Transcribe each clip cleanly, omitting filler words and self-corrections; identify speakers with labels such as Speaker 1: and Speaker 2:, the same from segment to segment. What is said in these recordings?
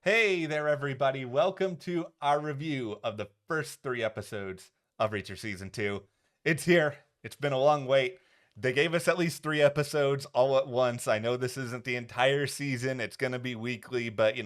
Speaker 1: Hey there, everybody. Welcome to our review of the first 3 episodes of Reacher Season 2. It's here. It's been a long wait. They gave us at least 3 episodes all at once. I know this isn't the entire season. It's going to be weekly, but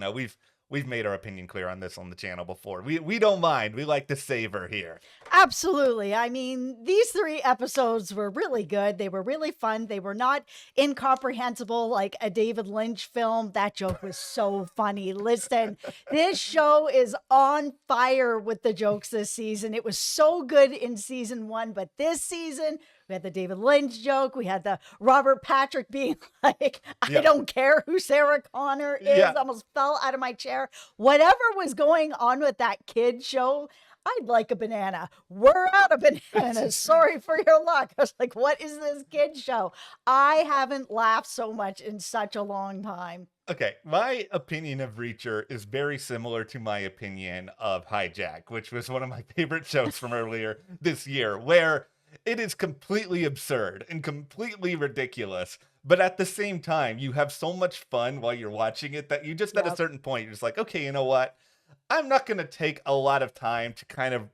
Speaker 1: we've made our opinion clear on this on the channel before. We don't mind. We like to savor here.
Speaker 2: Absolutely. I mean, these 3 episodes were really good. They were really fun. They were not incomprehensible like a David Lynch film. That joke was so funny. Listen, this show is on fire with the jokes this season. It was so good in season 1, but this season, we had the David Lynch joke. We had the Robert Patrick being like, I don't care who Sarah Connor is.
Speaker 1: Yeah.
Speaker 2: Almost fell out of my chair. Whatever was going on with that kid show, I'd like a banana. We're out of bananas. Sorry for your luck. I was like, what is this kid show? I haven't laughed so much in such a long time.
Speaker 1: Okay, my opinion of Reacher is very similar to my opinion of Hijack, which was one of my favorite shows from earlier this year, where it is completely absurd and completely ridiculous. But at the same time, you have so much fun while you're watching it that you just at a certain point, you're just like, okay, you know what? I'm not going to take a lot of time to kind of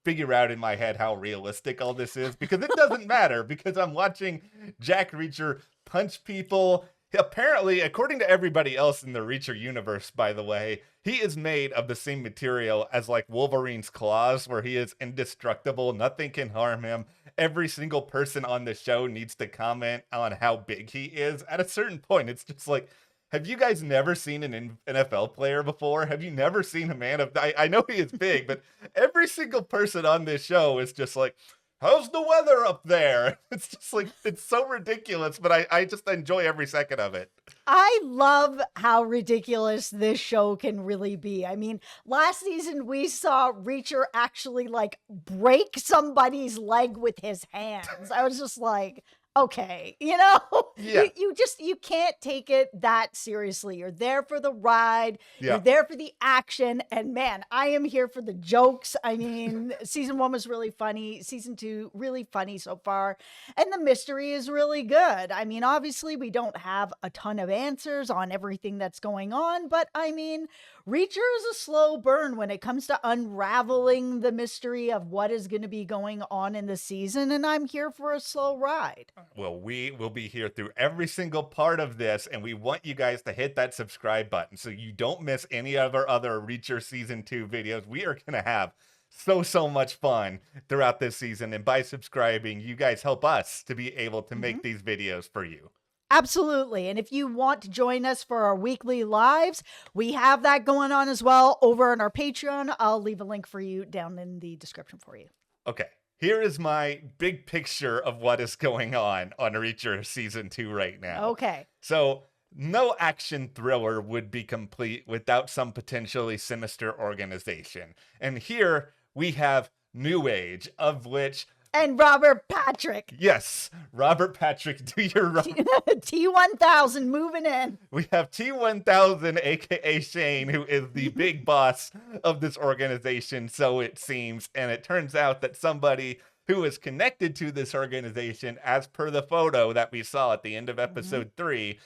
Speaker 1: figure out in my head how realistic all this is, because it doesn't matter, because I'm watching Jack Reacher punch people. Apparently, according to everybody else in the Reacher universe, by the way, he is made of the same material as like Wolverine's claws, where he is indestructible. Nothing can harm him. Every single person on the show needs to comment on how big he is. At a certain point, it's just like, have you guys never seen an NFL player before? Have you never seen a man of... I know he is big, but every single person on this show is just like, how's the weather up there? It's just like, it's so ridiculous, but I just enjoy every second of it.
Speaker 2: I love how ridiculous this show can really be. I mean, last season we saw Reacher actually like break somebody's leg with his hands. I was just like, okay,
Speaker 1: Yeah.
Speaker 2: you can't take it that seriously. You're there for the ride.
Speaker 1: Yeah.
Speaker 2: You're there for the action. And man, I am here for the jokes. I mean, season 1 was really funny. Season 2, really funny so far. And the mystery is really good. I mean, obviously we don't have a ton of answers on everything that's going on, but I mean, Reacher is a slow burn when it comes to unraveling the mystery of what is going to be going on in the season, and I'm here for a slow ride.
Speaker 1: Well, we will be here through every single part of this, and we want you guys to hit that subscribe button so you don't miss any of our other Reacher Season 2 videos. We are going to have so much fun throughout this season, and by subscribing, you guys help us to be able to make these videos for you.
Speaker 2: Absolutely. And if you want to join us for our weekly lives, we have that going on as well over on our Patreon. I'll leave a link for you down in the description for you.
Speaker 1: Okay, here is my big picture of what is going on Reacher Season 2 right now.
Speaker 2: Okay.
Speaker 1: So, no action thriller would be complete without some potentially sinister organization. And here we have New Age, of which...
Speaker 2: And Robert Patrick.
Speaker 1: Yes, Robert Patrick, do your...
Speaker 2: T-1000 moving in.
Speaker 1: We have T-1000, aka Shane, who is the big boss of this organization, so it seems. And it turns out that somebody who is connected to this organization, as per the photo that we saw at the end of episode 3,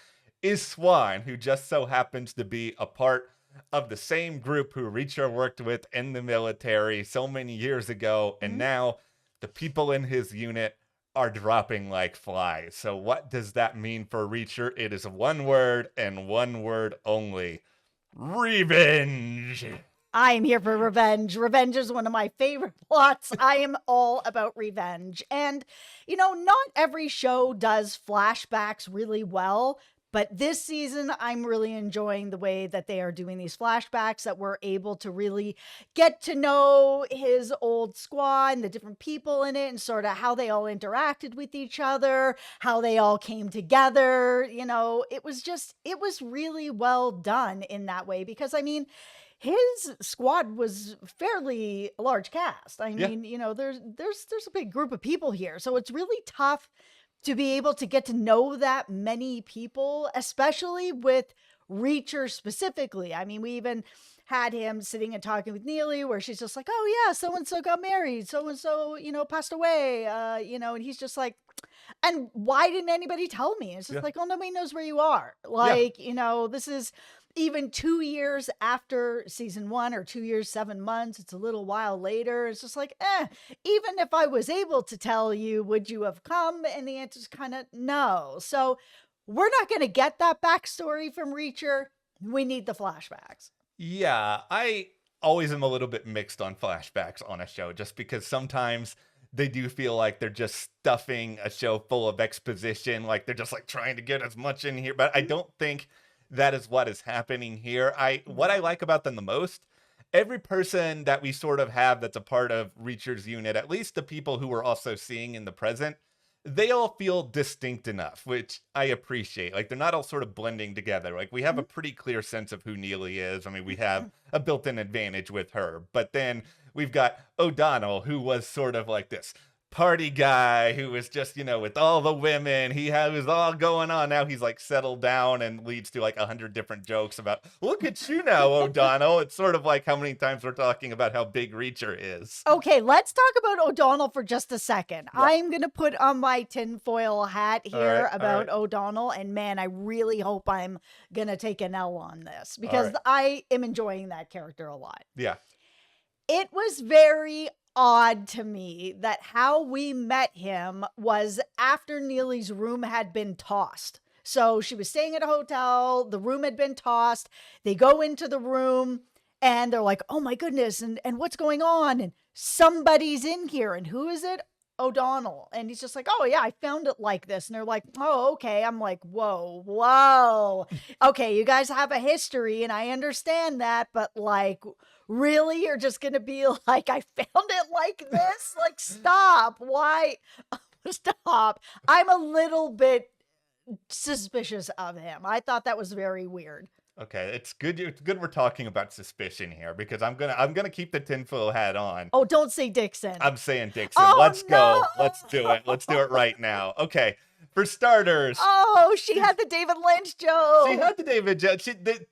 Speaker 1: is Swan, who just so happens to be a part of the same group who Reacher worked with in the military so many years ago, and now the people in his unit are dropping like flies. So what does that mean for Reacher? It is one word and one word only: revenge.
Speaker 2: I am here for revenge. Revenge is one of my favorite plots. I am all about revenge. And, you know, not every show does flashbacks really well, but this season, I'm really enjoying the way that they are doing these flashbacks, that we're able to really get to know his old squad and the different people in it, and sort of how they all interacted with each other, how they all came together. You know, it was really well done in that way, because I mean, his squad was fairly a large cast. I mean, you know, there's a big group of people here, so it's really tough to be able to get to know that many people, especially with Reacher specifically. I mean, we even had him sitting and talking with Neely, where she's just like, oh yeah, so-and-so got married, so-and-so, you know, passed away, you know, and he's just like, and why didn't anybody tell me? It's just like, oh, nobody knows where you are. Like, you know, this is even 2 years after season 1 or 2 years, 7 months, it's a little while later. It's just like, even if I was able to tell you, would you have come? And the answer is kind of no. So we're not going to get that backstory from Reacher. We need the flashbacks.
Speaker 1: Yeah, I always am a little bit mixed on flashbacks on a show just because sometimes they do feel like they're just stuffing a show full of exposition, like they're just like trying to get as much in here, but I don't think that is what is happening here. What I like about them the most, every person that we sort of have that's a part of Reacher's unit, at least the people who we're also seeing in the present, they all feel distinct enough, which I appreciate. Like, they're not all sort of blending together. Like, we have a pretty clear sense of who Neely is. I mean, we have a built-in advantage with her. But then we've got O'Donnell, who was sort of like this party guy who was just, with all the women. He was all going on. Now he's like settled down and leads to like 100 different jokes about, look at you now, O'Donnell. It's sort of like how many times we're talking about how big Reacher is.
Speaker 2: Okay, let's talk about O'Donnell for just a second. Yeah. I'm going to put on my tinfoil hat here about O'Donnell. And man, I really hope I'm going to take an L on this because I am enjoying that character a lot.
Speaker 1: Yeah.
Speaker 2: It was very odd to me that how we met him was after Neely's room had been tossed. So she was staying at a hotel, the room had been tossed. They go into the room and they're like, oh my goodness, and what's going on? And somebody's in here. And who is it? O'Donnell. And he's just like, oh yeah, I found it like this. And they're like, oh, okay. I'm like, whoa. Okay, you guys have a history and I understand that, but like, really? You're just going to be like, I found it like this? Like, stop. Why? Stop. I'm a little bit suspicious of him. I thought that was very weird.
Speaker 1: Okay, it's good we're talking about suspicion here because I'm gonna keep the tinfoil hat on.
Speaker 2: Oh, don't say Dixon.
Speaker 1: I'm saying Dixon. Oh, Let's go. Let's do it. Let's do it right now. Okay. For starters.
Speaker 2: Oh, she had the David Lynch joke.
Speaker 1: She had the David joke.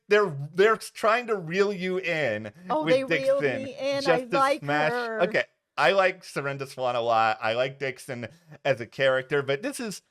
Speaker 1: They're trying to reel you in.
Speaker 2: Oh,
Speaker 1: with
Speaker 2: they
Speaker 1: Dixon
Speaker 2: reeled me in. I like her.
Speaker 1: Okay, I like Surrender Swan a lot. I like Dixon as a character, but there's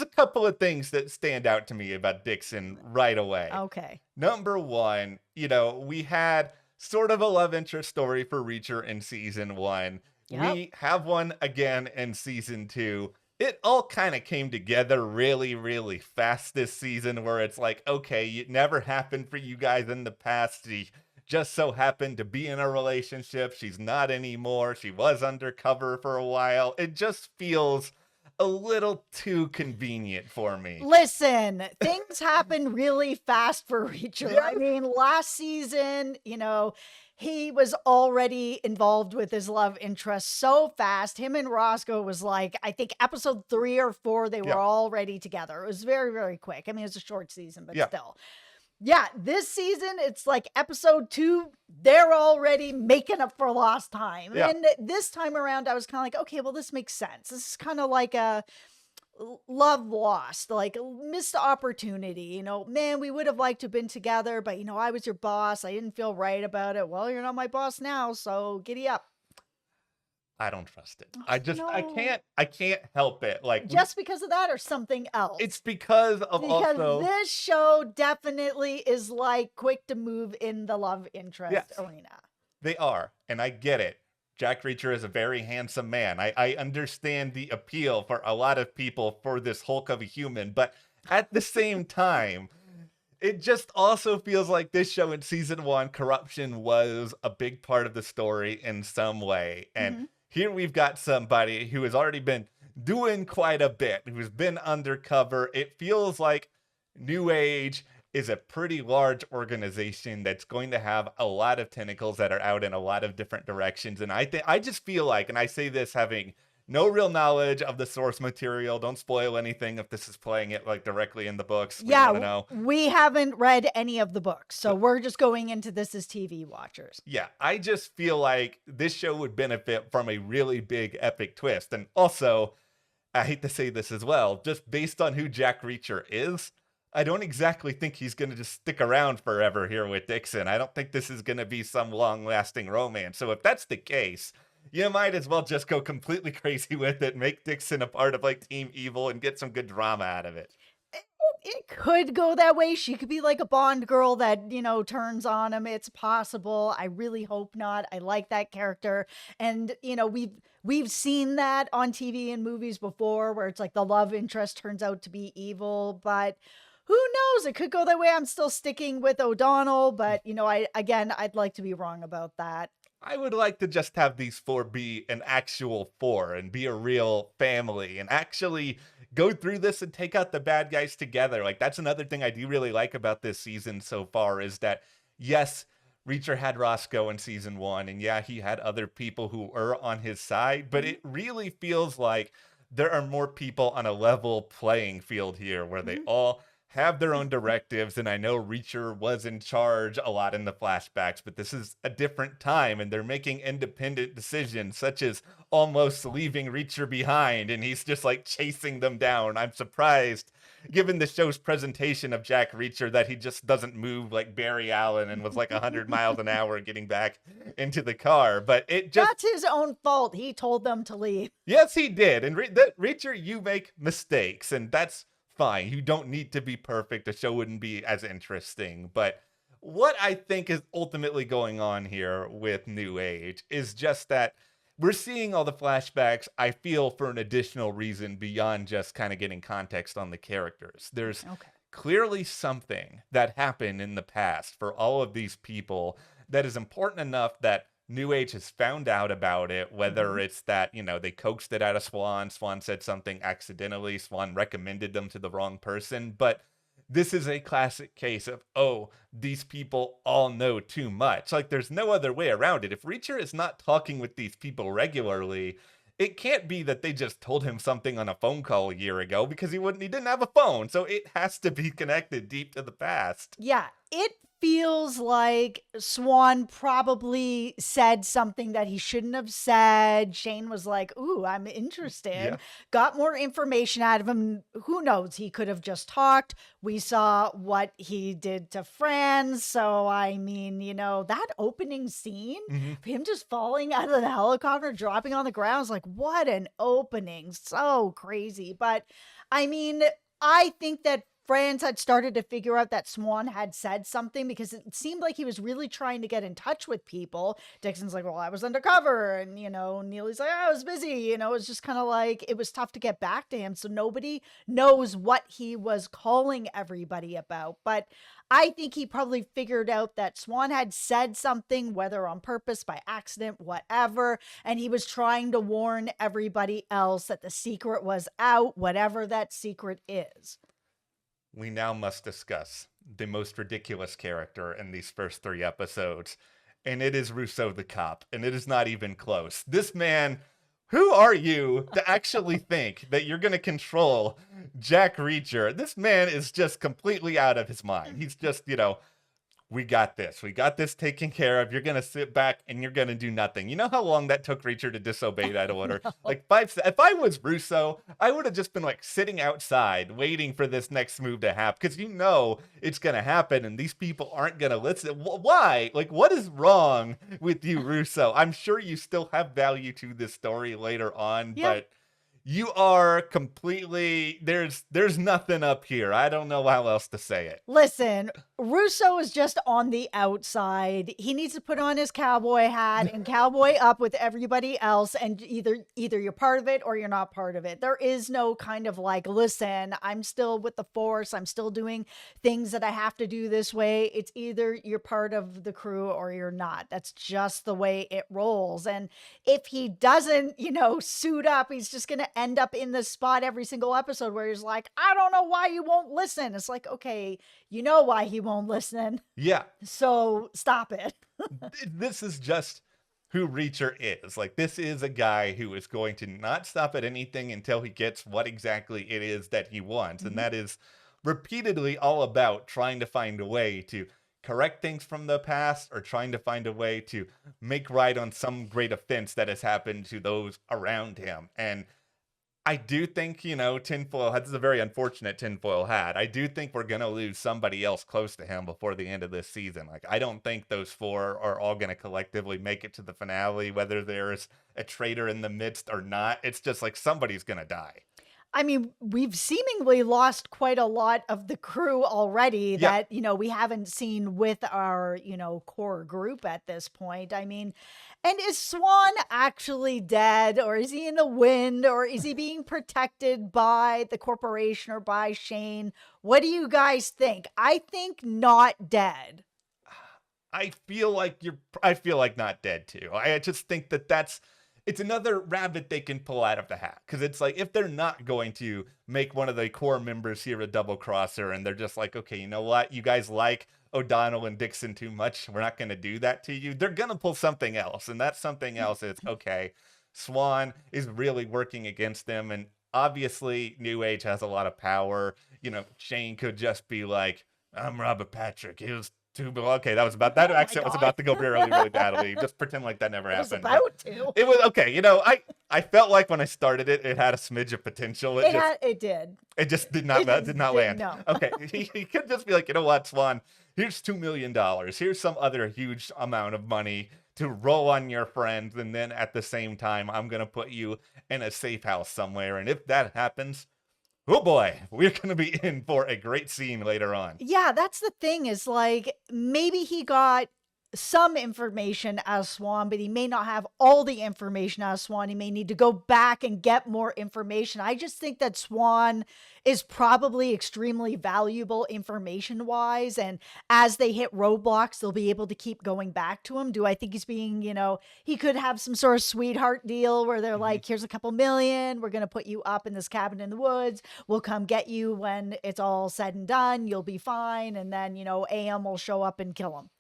Speaker 1: a couple of things that stand out to me about Dixon right away.
Speaker 2: Okay.
Speaker 1: Number one, we had sort of a love interest story for Reacher in season 1. Yep. We have one again in season 2. It all kind of came together really, really fast this season where it's like, okay, it never happened for you guys in the past. She just so happened to be in a relationship. She's not anymore. She was undercover for a while. It just feels a little too convenient for me.
Speaker 2: Listen, things happen really fast for Reacher. Yeah. I mean, last season, he was already involved with his love interest so fast. Him and Roscoe was like, I think episode 3 or 4, they were already together. It was very, very quick. I mean, it was a short season, but still. Yeah, this season, it's like episode 2, they're already making up for lost time. Yeah. And this time around, I was kind of like, okay, well, this makes sense. This is kind of like a love lost, like a missed opportunity. Man, we would have liked to have been together, but, I was your boss. I didn't feel right about it. Well, you're not my boss now, so giddy up.
Speaker 1: I don't trust it. I can't help it. Like,
Speaker 2: just because of that or something else?
Speaker 1: It's because
Speaker 2: this show definitely is like quick to move in the love interest arena.
Speaker 1: They are, and I get it. Jack Reacher is a very handsome man. I understand the appeal for a lot of people for this hulk of a human, but at the same time, it just also feels like this show in season 1, corruption was a big part of the story in some way. And here we've got somebody who has already been doing quite a bit, who's been undercover. It feels like New Age is a pretty large organization that's going to have a lot of tentacles that are out in a lot of different directions. And I just feel like, and I say this having no real knowledge of the source material. Don't spoil anything if this is playing it like directly in the books.
Speaker 2: We haven't read any of the books, so we're just going into this as TV watchers.
Speaker 1: Yeah, I just feel like this show would benefit from a really big epic twist. And also, I hate to say this as well, just based on who Jack Reacher is, I don't exactly think he's going to just stick around forever here with Dixon. I don't think this is going to be some long-lasting romance. So if that's the case, you might as well just go completely crazy with it, make Dixon a part of like Team Evil and get some good drama out of it.
Speaker 2: it could go that way. She could be like a Bond girl that, turns on him. It's possible. I really hope not. I like that character. And, we've seen that on TV and movies before where it's like the love interest turns out to be evil, but who knows? It could go that way. I'm still sticking with O'Donnell, but I'd like to be wrong about that.
Speaker 1: I would like to just have these four be an actual four and be a real family and actually go through this and take out the bad guys together. Like, that's another thing I do really like about this season so far is that, yes, Reacher had Roscoe in season 1, and yeah, he had other people who were on his side, but it really feels like there are more people on a level playing field here where they all have their own directives. And I know Reacher was in charge a lot in the flashbacks, but this is a different time and they're making independent decisions, such as almost leaving Reacher behind. And he's just like chasing them down. I'm surprised, given the show's presentation of Jack Reacher, that he just doesn't move like Barry Allen and was like 100 miles an hour getting back into the car. But it just.
Speaker 2: That's his own fault. He told them to leave.
Speaker 1: Yes, he did. And Reacher, you make mistakes, and that's fine. You don't need to be perfect. The show wouldn't be as interesting. But what I think is ultimately going on here with New Age is just that we're seeing all the flashbacks, I feel, for an additional reason beyond just kind of getting context on the characters. There's clearly something that happened in the past for all of these people that is important enough that New Age has found out about it, whether it's that, they coaxed it out of Swan. Swan said something accidentally. Swan recommended them to the wrong person. But this is a classic case of, these people all know too much. Like, there's no other way around it. If Reacher is not talking with these people regularly, it can't be that they just told him something on a phone call a year ago, because he didn't have a phone. So it has to be connected deep to the past.
Speaker 2: Yeah, it feels like Swan probably said something that he shouldn't have said. Shane was like, ooh, I'm interested.
Speaker 1: Yeah.
Speaker 2: Got more information out of him. Who knows? He could have just talked. We saw what he did to Franz. So, I mean, that opening scene, him just falling out of the helicopter, dropping on the ground, is like, what an opening. So crazy. But, I mean, I think that Franz had started to figure out that Swan had said something, because it seemed like he was really trying to get in touch with people. Dixon's like, well, I was undercover. And, Neely's like, I was busy. It was just kind of like, it was tough to get back to him. So nobody knows what he was calling everybody about. But I think he probably figured out that Swan had said something, whether on purpose, by accident, whatever. And he was trying to warn everybody else that the secret was out, whatever that secret is.
Speaker 1: We now must discuss the most ridiculous character in these first 3 episodes, and it is Russo the cop, and it is not even close. This man, who are you to actually think that you're going to control Jack Reacher? This man is just completely out of his mind. He's just, we got this. We got this taken care of. You're going to sit back and you're going to do nothing. You know how long that took Reacher to disobey that order?
Speaker 2: No.
Speaker 1: Like 5 If I was Russo, I would have just been like sitting outside waiting for this next move to happen, because it's going to happen and these people aren't going to listen. Why? Like, what is wrong with you, Russo? I'm sure you still have value to this story later on, but you are completely, there's nothing up here. I don't know how else to say it.
Speaker 2: Listen, Russo is just on the outside. He needs to put on his cowboy hat and cowboy up with everybody else, and either you're part of it or you're not part of it. There is no kind of like, listen, I'm still with the force. I'm still doing things that I have to do this way. It's either you're part of the crew or you're not. That's just the way it rolls. And if he doesn't, suit up, he's just going to end up in this spot every single episode where he's like, I don't know why you won't listen. It's like, okay, you know why he won't listen.
Speaker 1: Yeah.
Speaker 2: So stop it.
Speaker 1: This is just who Reacher is. Like, this is a guy who is going to not stop at anything until he gets what exactly it is that he wants. And that is repeatedly all about trying to find a way to correct things from the past, or trying to find a way to make right on some great offense that has happened to those around him. And I do think, tinfoil hat, this is a very unfortunate tinfoil hat. I do think we're going to lose somebody else close to him before the end of this season. Like, I don't think those 4 are all going to collectively make it to the finale, whether there's a traitor in the midst or not. It's just like somebody's going to die.
Speaker 2: I mean, we've seemingly lost quite a lot of the crew already
Speaker 1: Yeah.
Speaker 2: that, we haven't seen with our, core group at this point. I mean, and is Swan actually dead, or is he in the wind, or is he being protected by the corporation or by Shane? What do you guys think? I think not dead.
Speaker 1: I feel like not dead too. I just think it's another rabbit they can pull out of the hat. Because it's like, if they're not going to make one of the core members here a double crosser, and they're just like, okay, you know what? You guys like O'Donnell and Dixon too much. We're not going to do that to you. They're going to pull something else. And that something else is, okay, Swan is really working against them. And obviously, New Age has a lot of power. Shane could just be like, I'm Robert Patrick. He was too. Okay, that
Speaker 2: Oh my
Speaker 1: accent was
Speaker 2: God.
Speaker 1: about to go really, really badly. Just pretend like that never
Speaker 2: It was
Speaker 1: happened.
Speaker 2: about to.
Speaker 1: It was okay. I felt like when I started it, it had a smidge of potential.
Speaker 2: It did.
Speaker 1: It just did not land.
Speaker 2: No.
Speaker 1: Okay, he could just be like, you know what, Swan? Here's $2 million. Here's some other huge amount of money to roll on your friends, and then at the same time, I'm gonna put you in a safe house somewhere. And if that happens, oh boy, we're gonna be in for a great scene later on.
Speaker 2: Yeah, that's the thing, is like, maybe he got some information as Swan, but he may not have all the information as Swan. He may need to go back and get more information. I just think that Swan is probably extremely valuable information wise. And as they hit roadblocks, they'll be able to keep going back to him. Do I think he's being, he could have some sort of sweetheart deal where they're like, here's a couple million. We're going to put you up in this cabin in the woods. We'll come get you when it's all said and done. You'll be fine. And then, AM will show up and kill him.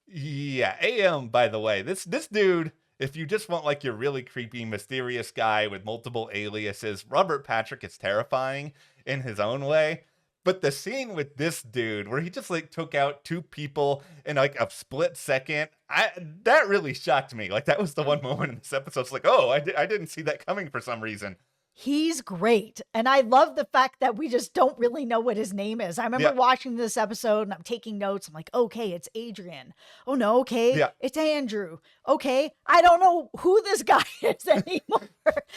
Speaker 1: Yeah, AM, by the way, this dude, if you just want like your really creepy, mysterious guy with multiple aliases, Robert Patrick is terrifying in his own way. But the scene with this dude, where he just like took out two people in like a split second, that really shocked me. Like, that was the one moment in this episode. It's like, oh, I didn't see that coming for some reason.
Speaker 2: He's great. And I love the fact that we just don't really know what his name is. I remember watching this episode and I'm taking notes. I'm like, okay, it's Adrian. Oh no, okay, it's Andrew. Okay, I don't know who this guy is anymore.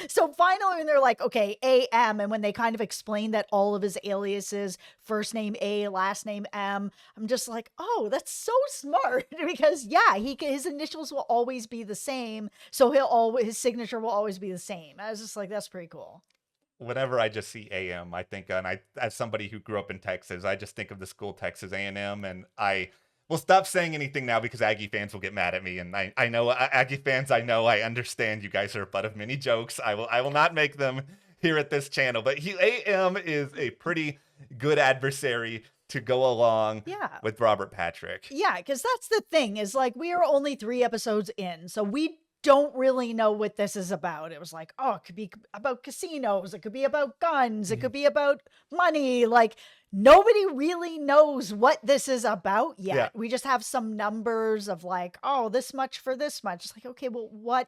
Speaker 2: So finally, when they're like, okay, AM, and when they kind of explain that all of his aliases, first name A, last name M, I'm just like, oh, that's so smart. Because his initials will always be the same. So his signature will always be the same. I was just like, that's pretty cool.
Speaker 1: Whenever I just see AM, I think, and as somebody who grew up in Texas, I just think of the school Texas A&M, and I will stop saying anything now because Aggie fans will get mad at me. And I know Aggie fans, I understand you guys are a butt of many jokes. I will not make them here at this channel, but AM is a pretty good adversary to go along with Robert Patrick.
Speaker 2: Yeah, because that's the thing, is like, we are only 3 episodes in, so we don't really know what this is about. It was like, oh, it could be about casinos, it could be about guns, it could be about money. Like, nobody really knows what this is about yet.
Speaker 1: Yeah.
Speaker 2: We just have some numbers of like, oh, this much for this much. It's like, okay, well, what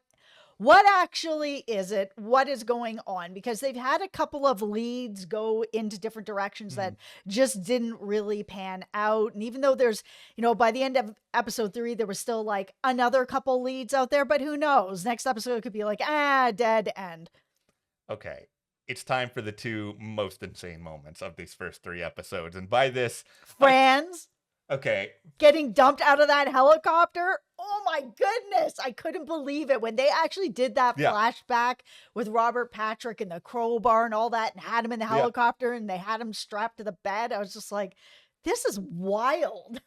Speaker 2: actually is it? What is going on? Because they've had a couple of leads go into different directions that just didn't really pan out. And even though there's, by the end of episode 3, there was still like another couple leads out there, but who knows? Next episode could be like, dead end.
Speaker 1: Okay. It's time for the 2 most insane moments of these first 3 episodes. And by this,
Speaker 2: Franz
Speaker 1: okay,
Speaker 2: getting dumped out of that helicopter. Oh my goodness. I couldn't believe it when they actually did that flashback with Robert Patrick and the crowbar and all that, and had him in the helicopter and they had him strapped to the bed. I was just like, this is wild.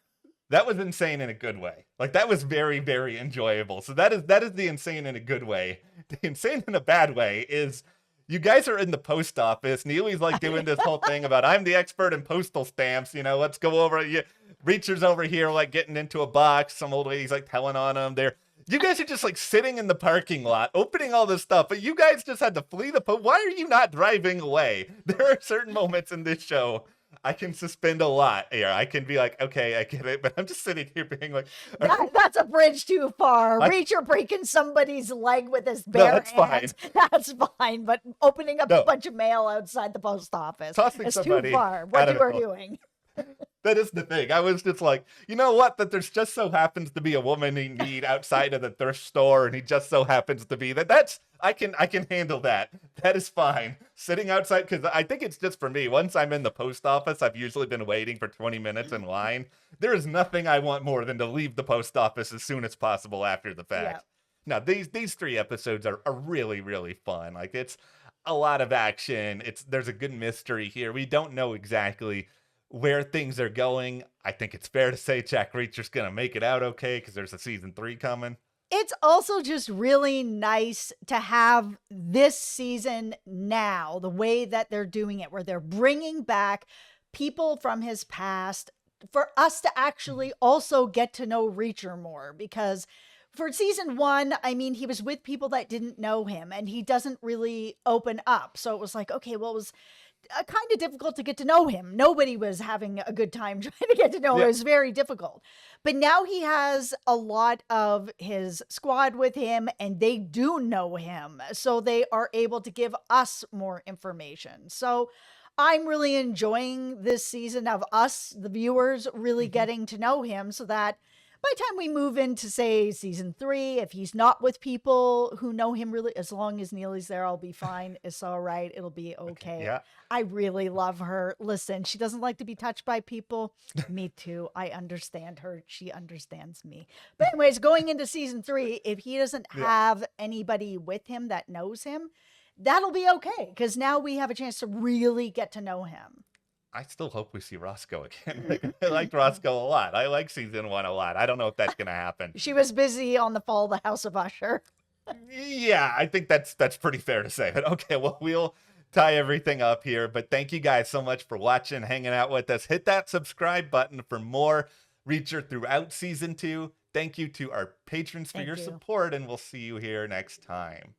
Speaker 1: That was insane in a good way. Like, that was very, very enjoyable. So that is the insane in a good way. The insane in a bad way is, you guys are in the post office. Neely's like doing this whole thing about, I'm the expert in postal stamps. Let's go over. Reacher's over here, like getting into a box. Some old lady's like telling on him. You guys are just like sitting in the parking lot, opening all this stuff, but you guys just had to flee the post. Why are you not driving away? There are certain moments in this show I can suspend a lot here. I can be like, okay, I get it, but I'm just sitting here being like,
Speaker 2: that's a bridge too far. Reacher breaking somebody's leg with his bare hands. That's fine. But opening up a bunch of mail outside the post office is too far. What you are doing.
Speaker 1: That is the thing. I was just like, you know what? That there's just so happens to be a woman in need outside of the thrift store, and he just so happens to be that. That's I can handle that. That is fine. Sitting outside, because I think it's just for me. Once I'm in the post office, I've usually been waiting for 20 minutes in line. There is nothing I want more than to leave the post office as soon as possible after the fact.
Speaker 2: Yeah.
Speaker 1: Now, these 3 episodes are really, really fun. Like, it's a lot of action. There's a good mystery here. We don't know exactly where things are going. I think it's fair to say Jack Reacher's gonna make it out okay because there's a season 3 coming.
Speaker 2: It's also just really nice to have this season now, the way that they're doing it, where they're bringing back people from his past for us to actually also get to know Reacher more. Because for season 1, I mean, he was with people that didn't know him and he doesn't really open up. So it was like, okay, well, it was kind of difficult to get to know him. Nobody was having a good time trying to get to know him.
Speaker 1: Yeah.
Speaker 2: It was very difficult. But now he has a lot of his squad with him and they do know him. So they are able to give us more information. So I'm really enjoying this season of us, the viewers, really getting to know him so that by the time we move into, say, season 3, if he's not with people who know him really, as long as Neely's there, I'll be fine. It's all right. It'll be okay.
Speaker 1: Yeah.
Speaker 2: I really love her. Listen, she doesn't like to be touched by people. Me too. I understand her. She understands me. But anyways, going into season 3, if he doesn't have anybody with him that knows him, that'll be okay. Because now we have a chance to really get to know him.
Speaker 1: I still hope we see Roscoe again. Like, I liked Roscoe a lot. I like season 1 a lot. I don't know if that's gonna happen.
Speaker 2: She was busy on the fall of the House of Usher.
Speaker 1: Yeah, I think that's pretty fair to say. But okay, well, we'll tie everything up here. But thank you guys so much for watching, hanging out with us. Hit that subscribe button for more Reacher throughout season 2. Thank you to our patrons for
Speaker 2: Thank
Speaker 1: your
Speaker 2: you.
Speaker 1: support, and we'll see you here next time.